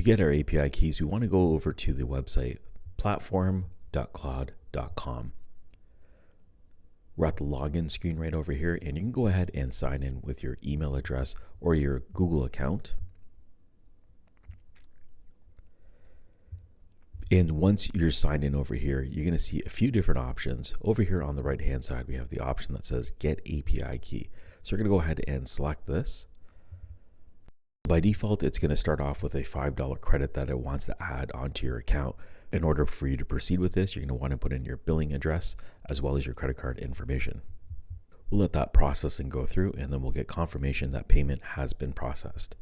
get our API keys, we want to go over to the website platform.claude.com. We're at the login screen right over here, and you can go ahead and sign in with your email address or your Google account. And once you're signed in over here, you're going to see a few different options. Over here on the right hand side, we have the option that says Get API Key. So we're going to go ahead and select this. By default, it's going to start off with a $5 credit that it wants to add onto your account. In order for you to proceed with this, you're going to want to put in your billing address as well as your credit card information. We'll let that processing go through, and then we'll get confirmation that payment has been processed.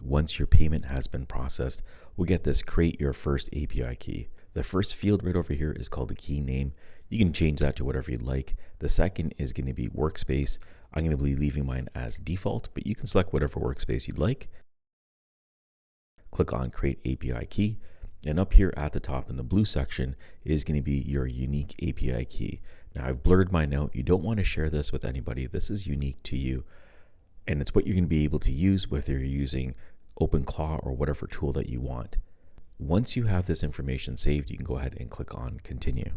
Once your payment has been processed, we'll get this Create Your First API Key. The first field right over here is called the key name. You can change that to whatever you'd like. The second is going to be workspace. I'm going to be leaving mine as default, but you can select whatever workspace you'd like. Click on Create API Key. And up here at the top in the blue section is going to be your unique API key. Now I've blurred mine out. You don't want to share this with anybody. This is unique to you. And it's what you're going to be able to use whether you're using OpenClaw or whatever tool that you want. Once you have this information saved, you can go ahead and click on Continue.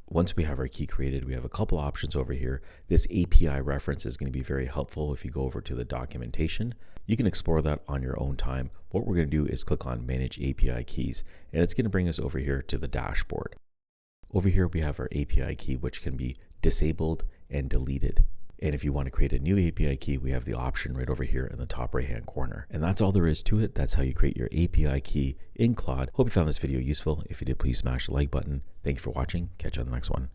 Once we have our key created, we have a couple options over here. This API reference is going to be very helpful if you go over to the documentation. You can explore that on your own time. What we're going to do is click on Manage API Keys, and it's going to bring us over here to the dashboard. Over here, we have our API key, which can be disabled and deleted. And if you want to create a new API key, we have the option right over here in the top right-hand corner. And that's all there is to it. That's how you create your API key in Claude. Hope you found this video useful. If you did, please smash the like button. Thank you for watching. Catch you on the next one.